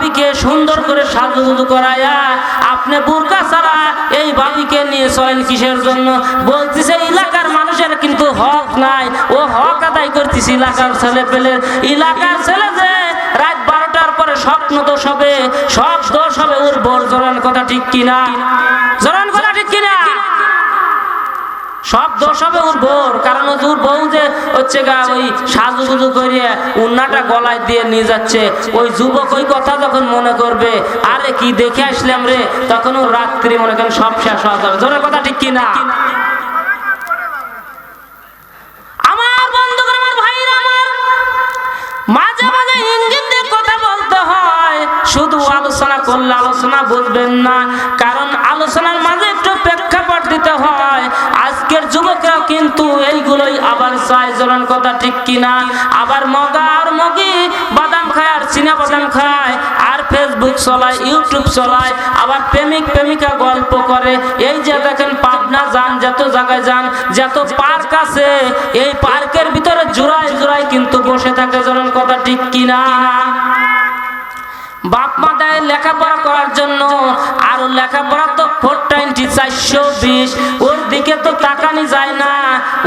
ভাবিকে সুন্দর করে সাজুগুজু করায়া আপনি বোরকা ছাড়া এই ভাবিকে নিয়ে চলেন কিসের জন্য? বলতেছে এলাকার মানুষের কিন্তু হক নাই, ও হক আদায় করতেছি এলাকার ছেলে পেলে। এলাকার ছেলে যে রাত 12টার পরে স্বপ্ন দোষ হবে, সব দোষ হবে ওর বোর। জোরান কথা ঠিক কিনা? জোরান কথা ঠিক কিনা? সব দোষ হবে ওর বোর, কারণ ওর বউ যে হচ্ছে গা ওই সাজুগুজু করিয়ে উন্নাটা গলায় দিয়ে নিয়ে যাচ্ছে। ওই যুবক ওই কথা যখন মনে করবে, আরে কি দেখে আসলাম রে, তখন ও রাত্রি মনে করেন সব শেষ হওয়া যাবে। জোরের কথা ঠিক কিনা? আমার বন্ধুগণ, আমার ভাইরা, আমার মাঝে মাঝে ইঙ্গিত দিয়ে কথা বলতে হয়, শুধু আলোচনা করলে আলোচনা বুঝবেন না, কারণ আলোচনার মাঝে একটু প্রেক্ষাপট দিতে হয়। আজকের যুবকরা কিন্তু এইগুলোই আবার চায়। জোরান কথা ঠিক কিনা? আবার মগা আর মগি বাদাম খায় আর চীনা বাদাম খায় আর ফেসবুক চলায়, ইউটিউব চলায়, আবার প্রেমিক প্রেমিকা গল্প করে। এই যে দেখেন পাবনা যান, যত জায়গায় যান, যত পার্ক আছে, এই পার্কের ভিতরে জোড়ায় জোড়ায় কিন্তু বসে থাকে। জোরান কথা ঠিক কিনা? বাপ মা দেয় লেখাপড়া করার জন্য, আর লেখাপড়া তো 420 420, ওর দিকে তো তাকানি যায় না।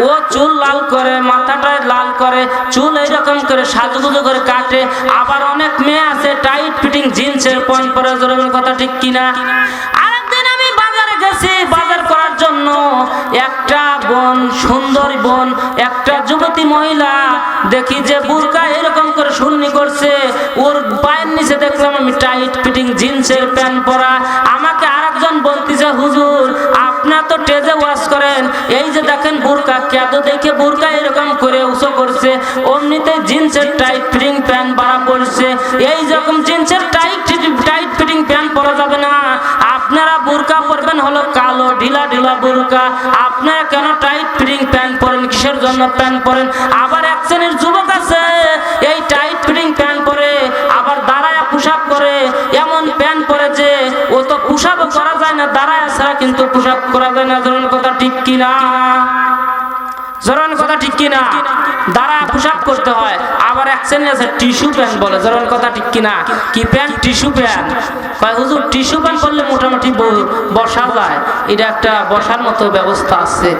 ও চুল লাল করে, মাথাটায় লাল করে, চুল এইরকম করে সাজুগুজু করে কাটে। আবার অনেক মেয়ে আছে টাইট ফিটিং জিন্সের প্যান্ট পরে। জোরের কথা ঠিক কিনা? আরেকদিন আমি বাজারে গেছি বাজার করার জন্য, একটা বোন, সুন্দর বোন, একটা যুবতী মহিলা দেখি যে বুরকা এরকম করে সুন্নি করছে, ওর পায়ের নিচে দেখলাম আমি টাইট ফিটিং জিন্সের প্যান্ট পরা। আমাকে আরেকজন বলতেছে, হুজুর আপনার তো টেজে ওয়াশ করেন, এই যে দেখেন বুরকা কেদ দেখে বুরকা এরকম করে উঁচু করছে, অমনিতে জিন্সের টাইট ফিটিং প্যান্ট পরা পড়ছে। এই যখন জিন্সের টাইট ফিটিং প্যান্ট পরা যাবে না, আপনারা বুরকা পরবেন হলো কালো ঢিলা ঢিলা বুরকা। আপনারা কেন টাইট ফিটিং প্যান্ট পরেন? কিসের জন্য প্যান্ট পরেন? আবার এক শ্রেণীর যুবক আছে এই টাইট ফিটিং প্যান্ট পরে আবার দাঁড়ায় পুশআপ করে, এমন প্যান্ট পরে যে ও তো পুশআপও করা যায় না, দাঁড়ায় ছাড়া কিন্তু পুশআপ করা যায় না। জোরান কথা ঠিক কিনা? জোরান কথা ঠিক কিনা? দাঁড়ায় পুশআপ করতে হয়। আবার এক শ্রেণী আছে টিস্যু প্যান্ট বলে। জোরান কথা ঠিক কিনা? কি প্যান্ট? Tissue pant. কয় হুজুর টিস্যু প্যান্ট পরলে মোটামুটি বসা যায়, এটা একটা বসার মতো ব্যবস্থা আছে।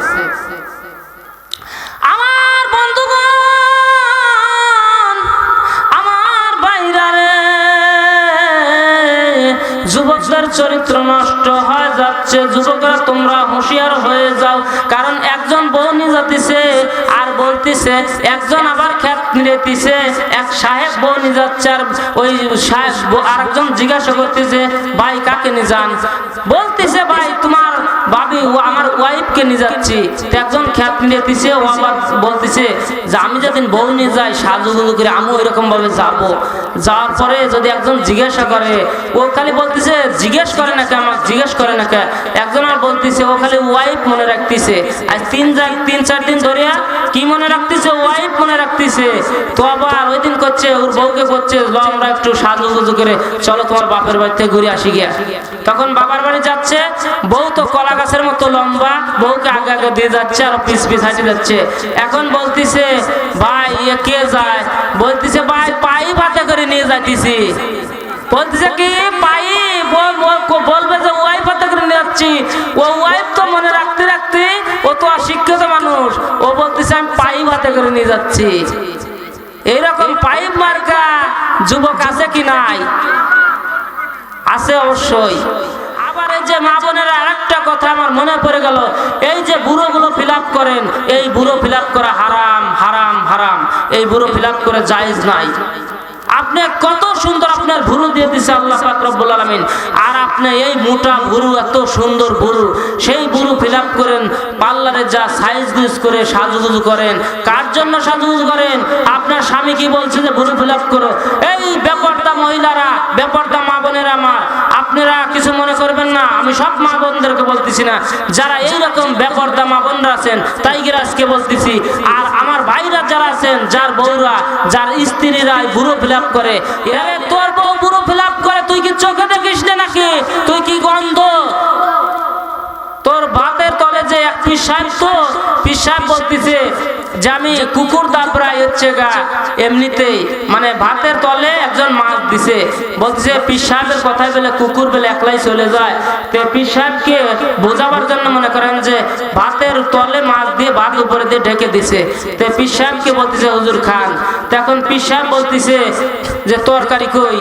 আমার বন্ধুগণ, আমার ভাইরা রে, যুবকদের চরিত্র নষ্ট হয়ে যাচ্ছে। যুবকরা তোমরা হুঁশিয়ার হয়ে যাও, কারণ একজন বউ নিয়ে যাচ্ছে আর বলতেছে, একজন আবার খ্যাত নিতেছে, এক সাহেব বউ নিয়ে যাচ্ছে আর ওই সাহেব আরেকজন জিজ্ঞাসা করতেছে, ভাই কাকে নিয়ে যান? বলতেছে, ভাই তোমার ভাবি আমার ওয়াইফকে নিয়ে যাচ্ছি। একজন খ্যাত নিতেছে, ও আবার বলতেছে যে আমি যেদিন বউ নিয়ে যাই সাজুগুজু করে আমিও এরকম ভাবে যাবো। যাওয়ার পরে যদি একজন জিজ্ঞাসা করে, ও খালি বলতেছে জিজ্ঞেস করে না কে, আমাকে জিজ্ঞেস করে না কে। একজন আর বলতেছে ও খালি ওয়াইফ মনে রাখতেছে। আজ 3-4 দিন ধরে কি মনে রাখতেছে? ওয়াইফ মনে রাখতেছে। তো আবার ওই দিন করছে ওর বউকে করছে, আমরা একটু সাজুগুজু করে চলো তোমার বাপের বাড়ি থেকে ঘুরে আসি গিয়া। তখন বাবার বাড়ি যাচ্ছে, বউ তো কলা গাছের মতো লম্বা, বউকে আগে আগে দিয়ে যাচ্ছে আর পিছ পিছ হাঁটে যাচ্ছে। এখন বলতেছে, ভাই এ কে যায়? বলতেছে, ভাই পাইপ হাতে করে নিয়ে যাইতেছি। বলতেছে কি পাইপ? বলবে যে ওয়াইফ হাতে করে নিয়ে যাচ্ছি। ও ওয়াইফ তো মনে রাখতে রাখতে ও তো অশিক্ষিত মানুষ, ও বলতেছে আমি পাইপ হাতে করে নিয়ে যাচ্ছি। এইরকম পাইপ মার্কা যুবক আছে কি নাই? আছে অবশ্যই। আবার এই যে মা বোনেরা, আরেকটা কথা আমার মনে পড়ে গেল, এই যে বুড়োগুলো ফিল আপ করেন, এই বুড়ো ফিল আপ করা হারাম হারাম হারাম। এই বুড়ো ফিল আপ করে জায়েজ নাই। আপনি কত সুন্দর আপনার ভুরু দিয়ে দিছে আল্লাহ পাক রব্বুল আলামিন, আর আপনি এই মোটা ভুরু, এত সুন্দর ভুরু, সেই ভুরু ফিল আপ করেন, পার্লারে যা সাইজ গুজ করে সাজুগুজু করেন। কার জন্য সাজুগুজু করেন? আপনার স্বামী কি বলছে যে ভুরু ফিল আপ করো? এই বেপরদা মহিলারা, বেপরদা মা বোনেরা, আমার আপনারা কিছু মনে করবেন না, আমি সব মা বোনদেরকে বলতেছি না, যারা এইরকম বেপরদা মা বোনরা আছেন তাই আজকে বলতেছি। আর আমার ভাইরা যারা আছেন, যার বউরা, যার স্ত্রীরা ভুরু ফিল আপ করে, তোর বউ ভুরু ফিল আপ করে, তুই কি চোখে দেখিস না নাকি? তুই কি গন্ধ? তোর ভাতের তলে যে এক পিসাব, তো সাহেব বলতেছে যে আমি কুকুর দাবড়াই হচ্ছে গা এমনিতেই, মানে ভাতের তলে একজন মাছ দিছে, বলতেছে পীর সাহেবের কথাই বলে কুকুর বলে একলাই চলে যায়। তো পীর সাহেবকে বোঝাবার জন্য মনে করেন যে ভাতের তলে মাছ দিয়ে ভাত উপরে দিয়ে ঢেকে দিছে। তো পীর সাহেবকে বলতেছে হুজুর খান। তখন পীর সাহেব বলতেছে যে তরকারি কই?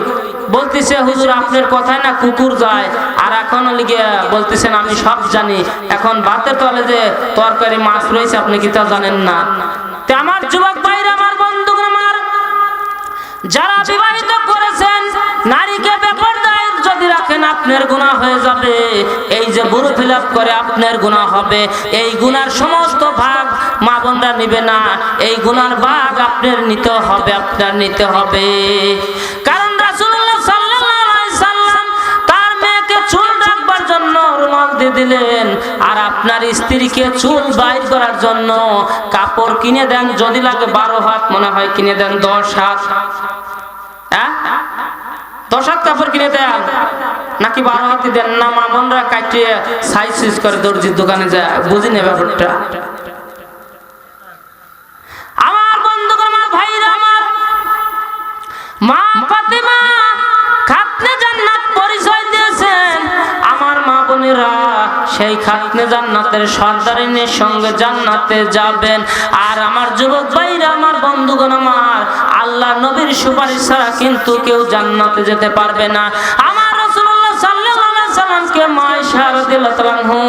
বলতেছে হুজুর আপনার কথায় না কুকুর যায়, আর এখন লিগে বলতেছেন আমি সব জানি, এখন ভাতের তলে যে তরকারি মাছ রয়েছে আপনি কি তা জানেন না? তে আমার যুবক ভাইরা, আমার বন্ধুগণ, আমার যারা বিবাহিত করেছেন, নারীকে বেপরদায় যদি রাখেন আপনার গুনাহ হয়ে যাবে। এই যে বুড়ো ফিলাপ করে আপনার গুনাহ হবে। এই গুনার সমস্ত ভাগ মা বোনরা নিবে না, এই গুনার ভাগ আপনার নিতে হবে, আপনার নিতে হবে। কারণ রাসূলুল্লাহ সাল্লাল্লাহু আলাইহি সাল্লাম তার মেয়েকে চুল রাখবার জন্য রুমাল দিয়ে দিলেন, আর আপনার স্ত্রীকে চুল বাইর করার জন্য কাপড় কিনে দেন, যদি লাগে 12 হাত, মনে হয় কিনে দেন 10 হাত। 10 হাত কাপড় কিনে দেন নাকি 12 হাতি দেন না? মা বোনরা কাটিয়ে সাইজ সুইজ করে দর্জির দোকানে যায়, বুঝি না ব্যাপারটা। আমার বন্ধুগণ, আমার ভাইরা, আমার মা ফাতেমা খাতনে জান্নাত পরিচয় দিয়েছেন। আমার মা বোনেরা সেই খাতনে জান্নাতের সর্দারিনীর সঙ্গে জান্নাতে যাবেন। আর আমার যুবক ভাইরা, আমার বন্ধুগণ, আমার আল্লাহ নবীর সুপারিশ ছাড়া কিন্তু কেউ জান্নাতে যেতে পারবে না। আমার রাসূলুল্লাহ সাল্লাল্লাহু আলাইহি সাল্লামকে মা আয়েশা রাদিয়াল্লাহু তাআলা আনহু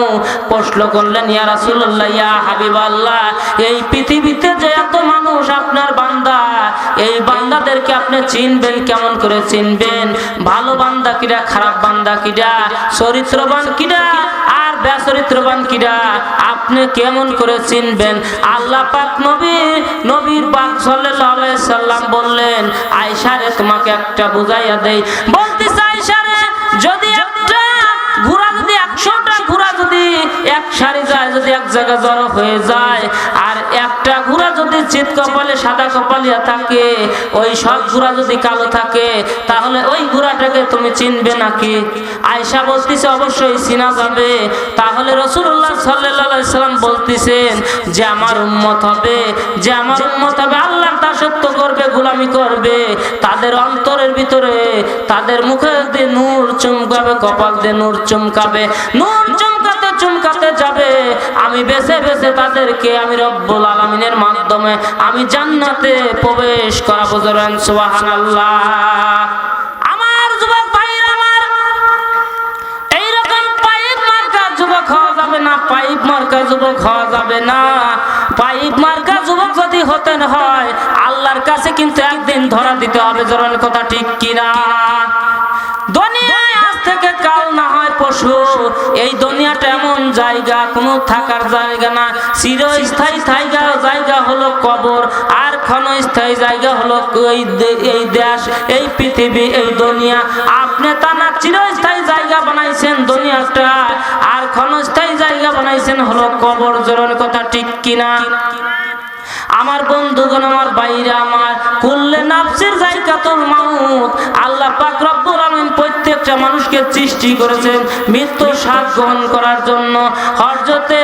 প্রশ্ন করলেন, ইয়া রাসূলুল্লাহ, ইয়া হাবিবাল্লাহ, এই পৃথিবীতে যে এত মানুষ আপনার বান্দা, এই বান্দাদেরকে আপনি চিনবেন কেমন করে চিনবেন? ভালো বান্দা কিরা, খারাপ বান্দা কিরা, চরিত্রবান কিরা আর বেচরিত্রবান কিরা, আপনি কেমন করে চিনবেন? আল্লাহ পাক নবীর পাক সাল্লাল্লাহু আলাইহি সাল্লাম বললেন, আয়েশা রে তোমাকে একটা বুঝাইয়া দেই। বলতেছে আয়েশা রে, যদি একটা ঘোড়া, যদি 100টা ঘোড়া যদি এক সারি যায়, যদি এক জায়গায় জড়ো হয়ে যায়, আর একটা ঘোড়া যদি চিত কপালে সাদা কপালিয়া থাকে, ওই সব ঘোড়া যদি কালো থাকে, তাহলে ওই ঘোড়াটাকে তুমি চিনবে নাকি? আয়েশা বলতেছে অবশ্যই চিনা যাবে। তাহলে রাসূলুল্লাহ সাল্লাল্লাহু আলাইহি সাল্লাম বলতেছেন যে আমার উম্মত হবে, যে আমার উম্মত হবে, আল্লাহর দাসত্ব করবে, গোলামি করবে, তাদের অন্তরের ভিতরে, তাদের মুখে দিয়ে নূর চমকাবে, কপাল দিয়ে নূর চমকাবে, নূর চমকাতে চমকাতে যাবে। আমি বেছে বেছে তাদেরকে আমি রব্বুল আলামিনের মাধ্যমে আমি জান্নাতে প্রবেশ করাবো। জোরান সুবহানাল্লাহ। আমার যুবক ভাইরা, আমার এইরকম পাইপ মার্কা যুবক হওয়া যাবে না, পাইপ মার্কা যুবক হওয়া যাবে না। পাইপ মার্কা যুবক যদি হতেন হয়, আল্লাহর কাছে কিন্তু একদিন ধরা দিতে হবে। জোরান কথা ঠিক কিনা? দুনিয়ায় আজ থেকে কাল না হয় পশু। এই দুনিয়াটা এমন জায়গা, কোনো থাকার জায়গা না। চিরস্থায়ী জায়গা হলো কবর, আর ক্ষণস্থায়ী জায়গা হলো এই দেশ, এই পৃথিবী, এই দুনিয়া। আপনি তা না চিরস্থায়ী জায়গা বানাইছেন দুনিয়াটা, আর ক্ষণস্থায়ী জায়গা বানাইছেন হলো কবর। জোরের কথা ঠিক কিনা? আমার বন্ধুগণ, আমার ভাইরা, আমার কুল্লে নাফসির যায়কাতুল মাউত। আল্লাহ পাক রব্বুল আলামিন প্রত্যেকটা মানুষকে সৃষ্টি করেছেন মৃত্যুর স্বাদ গ্রহণ করার জন্য। হযরতে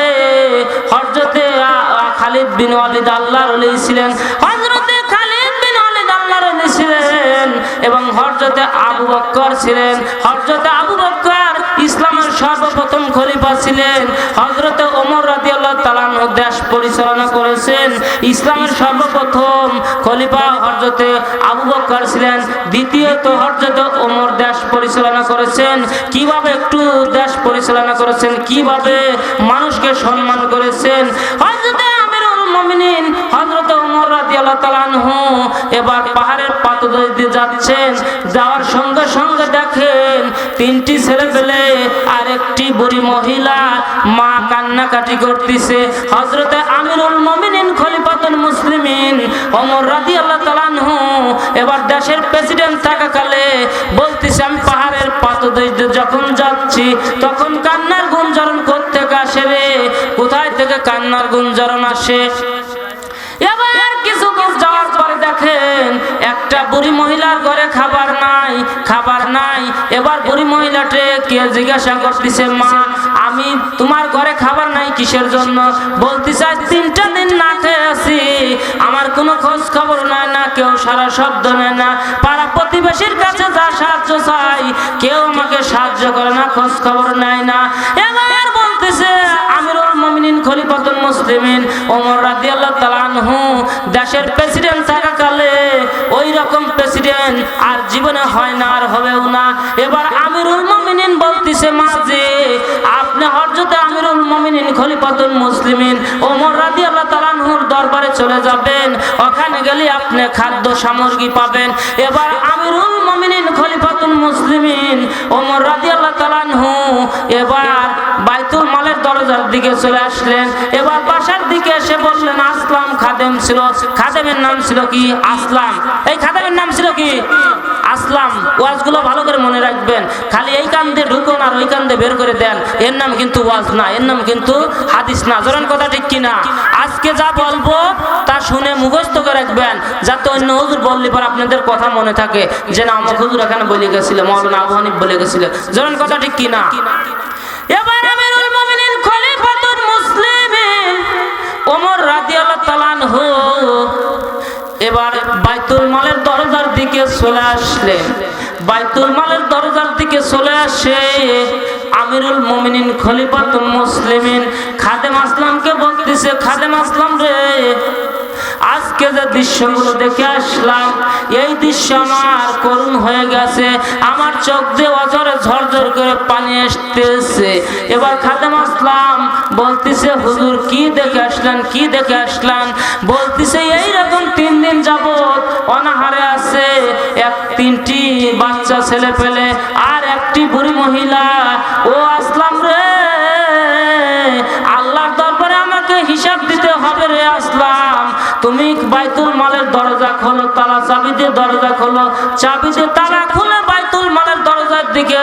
খালিদ বিন ওয়ালিদ আল্লাহর ওলি ছিলেন, হযরতে খালিদ বিন ওয়ালিদ আল্লাহর ওলি ছিলেন, এবং হযরতে আবু বকর ছিলেন। হযরতে আবু বকর ইসলামের সর্বপ্রথম খলিফা ছিলেন। হযরতে ওমর রাদিয়াল্লাহু তাআলা আনহু দেশ পরিচালনা করেছেন। ইসলামের সর্বপ্রথম খলিফা হযরতে আবু বকর ছিলেন। দ্বিতীয়ত হযরতে ওমর দেশ পরিচালনা করেছেন। কিভাবে একটু দেশ পরিচালনা করেছেন, কিভাবে মানুষকে সম্মান করেছেন। হযরতে আমিরুল মুমিনিন হযরতে ওমর রাদিয়াল্লাহু তাআলা আনহু এবার পাহাড়ের পাদদেশ দিয়ে যাচ্ছেন। যাওয়ার সঙ্গে সঙ্গে দেখেন 3টি ছেলে পেলে আর একটি বুড়ি মহিলা মা কান্নাকাটি করতেছে। হযরতে আমিরুল মুমিনিন খলিফাতুল মুসলিমিন ওমর রাদিয়াল্লাহু তাআলা আনহু এবার দেশের প্রেসিডেন্ট থাকাকালে বলতেছে, আমি পাহাড়ের পাদদেশ দিয়ে যখন যাচ্ছি তখন কান্নার গুঞ্জরণ কোত্থেকে আসে রে? কোথায় থেকে কান্নার গুঞ্জরণ আসে? এবার কিছু দূর যাওয়ার পরে দেখেন একটা বুড়ি মহিলার ঘরে খাবার নাই। এবার বুড়ি মহিলাকে কে জিজ্ঞাসা করতেছে, মা আমি তোমার ঘরে খাবার নাই কিসের জন্য? বলতে চাই 3টা খোঁজ খবর নেয় না, কেউ সারা শব্দ নেয় না। পাড়া প্রতিবেশীর কাছে যা সাহায্য চাই কেউ আমাকে সাহায্য করে না, খোঁজ খবর নেয় না। এবার বলতেছে আমিরুল মুমিনিন খলিফাতুল মুসলিমিন ওমর রাদিয়াল্লাহু তাআলা আনহু দেশের প্রেসিডেন্ট থাকাকালে ওই রকম প্রেসিডেন্ট আর জীবনে হয় না, আর হবেও না। এবার আমিরুল মুমিনিন বলতেছে মাঝে আপনি হযরতে আমিরুল মুমিনিন খলিফাতুল মুসলিমিন ওমর রাদিয়াল্লাহু তাআলা আনহুর দরবারে চলে যাবেন, ওখানে গেলে আপনি খাদ্য সামগ্রী পাবেন। এবার আমিরুল মুমিনিন খলিফাতুল মুসলিমিন ওমর রাদিয়াল্লাহু তাআলা আনহু এবার বাইতুল মালের দরজার দিকে চলে আসলেন। এবার বাসার দিকে এসে বললেন আসলাম খাদেম ছিল, খাদেমের নাম ছিল কি? আসলাম। এই খাদেমের নাম ছিল কি? আসলাম। ওয়াজগুলো ভালো করে মনে রাখবেন, খালি এই কান দিয়ে ঢুকুন আর ওই কান দিয়ে বের করে দেন, এর নাম কিন্তু ওয়াজ না, এর নাম কিন্তু হাদিস না। জোরান কথা ঠিক কিনা? আজকে যা বলবো তা শুনে মুখস্থ করে রাখবেন, যাতে অন্য হুজুর বললে পর আপনাদের কথা মনে থাকে যে না আমার হুজুর এখানে বলে গেছিল, মাওলানা আবু হানিফ বলে গেছিল। জোরান কথা ঠিক কিনা? এবার আমিরুল মুমিনিন খলিফাতুল মুসলিমিন ওমর রাদিয়াল্লাহু তাআলা আনহু এবার বাইতুল মালের দরজার দিকে চলে আসলেন। বাইতুল মালের দরজার দিকে চলে আসে আমিরুল মুমিনিন খলিফাতুল মুসলিমিন খাদেম আসলামকে বলতেছে, খাদেম আসলাম রে, আজকে যে দৃশ্যগুলো দেখে আসলাম এই দৃশ্য আমার করুণ হয়ে গেছে, আমার চোখ দিয়ে অঝরে ঝরঝর করে পানি আসতেছে। এবার খাদেম আসলাম বলতেছে হুজুর কি দেখে আসলেন, কি দেখে আসলেন? বলতেছে এইরকম 3 দিন যাবত অনাহারে আছে তিনটি বাচ্চা ছেলে পেলে আর একটি বুড়ি মহিলা। ও আসলাম রে, আল্লাহর দরবারে আমাকে হিসাব দিতে হবে রে আসলাম। তুমি বাইতুল মালের দরজা খোলো, তালা চাবি দিয়ে দরজা খোলো, চাবি দিয়ে তালা খুলে বাইতুল মালের দরজার দিকে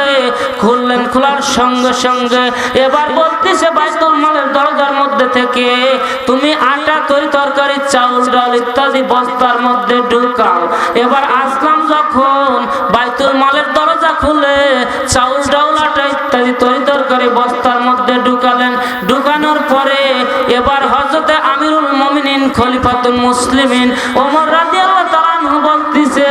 খুললেন। খোলার সঙ্গে সঙ্গে এবার বলতেছে বাইতুল মালের দরজার মধ্যে থেকে তুমি আটা তরি তরকারি চাউল ডাল ইত্যাদি বস্তার মধ্যে ঢুকাও। এবার আসলাম যখন বাইতুল মালের দরজা খুলে চাউল ডাউল আটা ইত্যাদি তরি তরকারি বস্তার মধ্যে ঢুকালেন। ঢুকানোর পরে এবার হযরতে আমিরুল মুমিনিন খলিফাতুল মুসলিমিন ওমর রাদিয়াল্লাহু তাআলা আনহু বলতেছে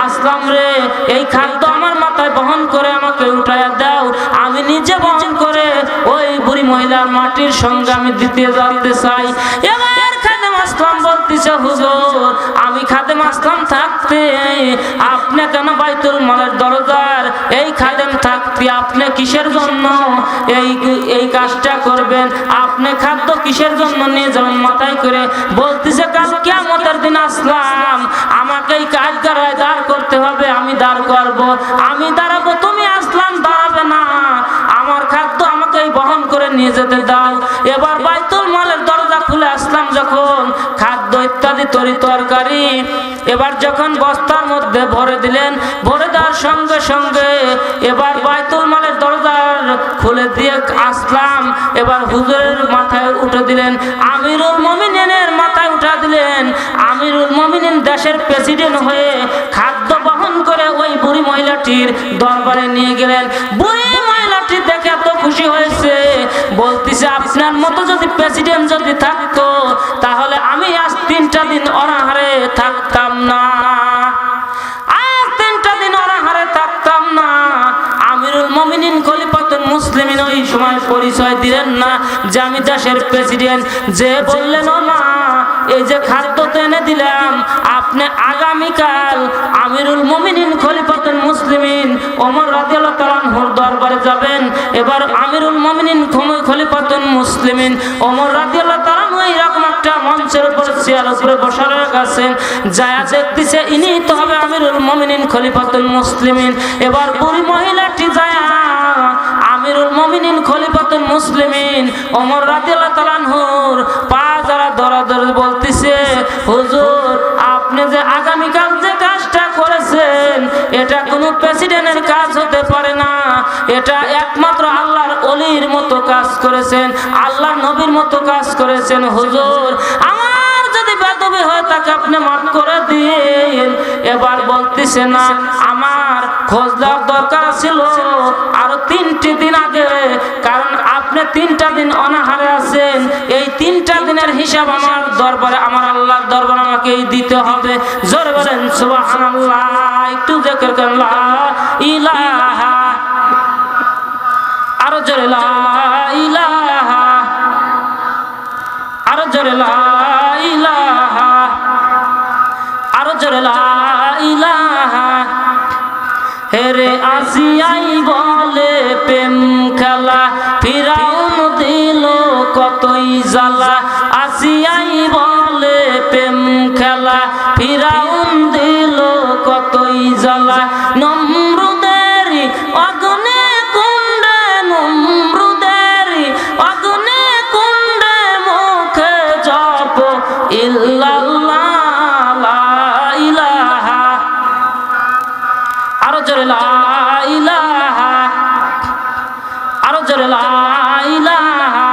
আসলাম রে, এই খাদ্য আমার মাথায় বহন করে আমাকে উঠায়া দাও, আমি নিজে বহন করে ওই বুড়ি মহিলার মাটির সঙ্গে আমি দিতে যেতে চাই। এবার খাদেম আসলাম বলতেছে হুজুর আমি খাদেম আসলাম থাকতে আপনি কেন বাইতুল মালের দরজার এই খাদেম থাকতে আপনি কিসের জন্য এই কাজটা করবেন? আপনি খাদ্য কিসের জন্য নিয়ে যাবেন মাথায় করে? বলতেছে কাল কিয়ামতের দিন আসলাম আমাকে এই কাজ দাঁড় করতে হবে, আমি দাঁড় করব, আমি দাঁড়াবো, তুমি আসলাম দাঁড়াবে না, আমার খাদ্য আমাকে বহন করে নিয়ে যেতে দাও। এবার বাইতুল মালের দরজা খুলে আসলাম যখন খাদ্য ইত্যাদি তরি তরকারি এবার যখন বস্তার মধ্যে ভরে দিলেন, ভরে দেওয়ার সঙ্গে সঙ্গে এবার বাইতুল মালের দরজা খুলে দিয়ে আসলাম এবার হুজুরের মাথায় উঠে দিলেন, আমিরুল মুমিনিনের মাথায় উঠা দিলেন। আমিরুল মুমিনিন দেশের প্রেসিডেন্ট হয়ে খাদ্য বহন করে ওই বুড়ি মহিলাটির দরবারে নিয়ে গেলেন। বুড়ি মহিলাটি দেখে এত খুশি হয়েছে, বলতেছে আপনার মতো যদি প্রেসিডেন্ট যদি থাকতো তাহলে আমি আজ 3টা দিন অনাহারে থাকতাম না, আজ 3টা দিন অনাহারে থাকতাম না। আমিরুল মুমিনিন খলিফাতুল মুসলিমিন ওই সময় পরিচয় দিলেন না যে আমি দেশের প্রেসিডেন্ট, যে বললেন ও মা এই যে খাদ্য তো এনে দিলাম, আপনি আগামীকাল আমিরুল মুমিনিন খলিফাতুল মুসলিমিন ওমর রাদিয়াল্লাহু তাআলা আনহুর দরবারে যাবেন। এবার আমিরুল মুমিনিন খলিফাতুল মুসলিমিন ওমর রাদিয়াল্লাহু তাআলা এরকম একটা মঞ্চের উপর চেয়ার উপরে বসা আছেন, যায়া দেখতেছে ইনি তো হবে আমিরুল মুমিনিন খলিফাতুল মুসলিমিন। এবার বুড়ি মহিলাটি যায়া আমিরুল মুমিনিন খলিফাতুল মুসলিমিন ওমর রাদিয়াল্লাহু তাআলা আনহুর পা যারা ধরে বলতেছে হুজুর আপনি যে আগামীকাল যে কাজটা করেছেন এটা কোনো প্রেসিডেন্টের কাজ হতে পারে না, এটা একমাত্র আল্লাহর ওলির মতো কাজ করেছেন, আল্লাহর নবীর মতো কাজ করেছেন। হুজুর আমার যদি বেদবি হয় তাকে আপনি মাফ করে দিন। এবার বলতেছে না আমার খোঁজ দেওয়ার দরকার ছিল আরো 3টি দিন আগে, কারণ আপনি 3টা দিন অনাহারে আছেন, এই 3টা দিনের হিসাব আমার দরবারে, আমার আল্লাহর দরবারে আমাকে দিতে হবে। জোরে বলেন সুবহানাল্লাহ। একটু জিকির করেন লা ইলাহা, আরো জোরে লা ইলাহা, আরো জোরে লা ইলাহা, আরো জোরে লা ইলাহা। হেরে আসিয়াই বলে প্রেম খেলা, ফিরাউন দিল কতই জ্বালা। আসিয়াই বলে প্রেম খেলা, ফিরাউন দিল কতই জ্বালা। নমরুদের অগ্নি কুণ্ডে, নমরুদের অগ্নি কুণ্ডে মুখে জপ ইল্লাল্লাহ লা ইলাহা, আরো জোরে লা ইলাহা, আরো জোরে লা ইলাহা।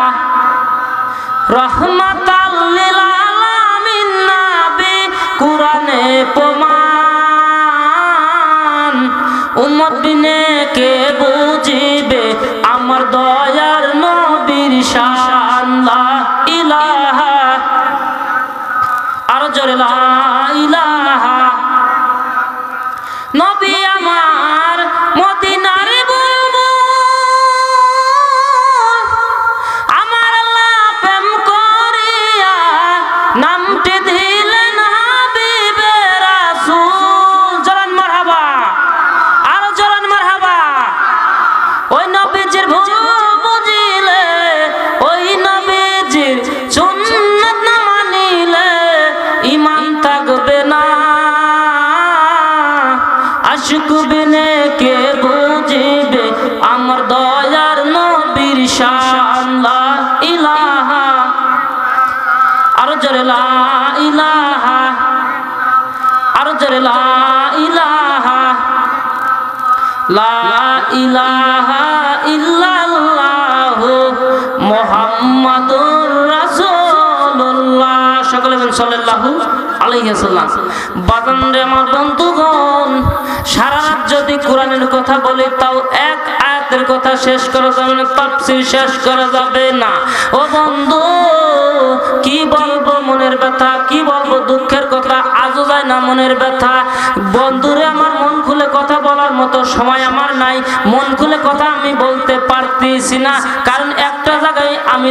রহমাতাল লিল আলামিন নবী কুরআনে প্রমাণ, উম্মত বিনে কে বুঝিবে আমার দয়ার নবীর শান। লা ইলাহা, আরো জোরে লা ইলাহা। নবী আমার মদিনার বুলবুল, আমার আল্লাহ প্রেম করিয়া নামটি দিলেন হাবিবে রাসূল। জরান মারহাবা, আর জরান মারহাবা। ওই নবীজির ভুল বুঝিলে, ওই নবীজির সুন্নাত না মানিলে ঈমান থাকবে না। আশিক বিনে কে বুঝিবে আমার দয়ার নবীর শান। লা ইলাহা, আরো জোরে লা ইলাহা, আরো জোরে লা ইলাহা। লা ইলাহা ইল্লাল্লাহু মুহাম্মাদুর রাসূলুল্লাহ। সকলে বলেন সাল্লাল্লাহু আলাইহি ওয়াসাল্লাম। বাজান রে আমার বন্ধুগণ, সারা রাত যদি কোরআনের কথা বলি তাও এক আয়াতের কথা শেষ করা যাবে না, তাফসীর শেষ করা যাবে না। ও বন্ধু, কি বলবো মনের ব্যথা, কি বলবো দুঃখের কথা, আজও যায় না মনের ব্যথা। বন্ধুরে আমার মন খুলে কথা বলার মতো সময় আমার নাই, মন খুলে কথা আমি বলতে পারতেছি না, কারণ একটা জায়গায় আমি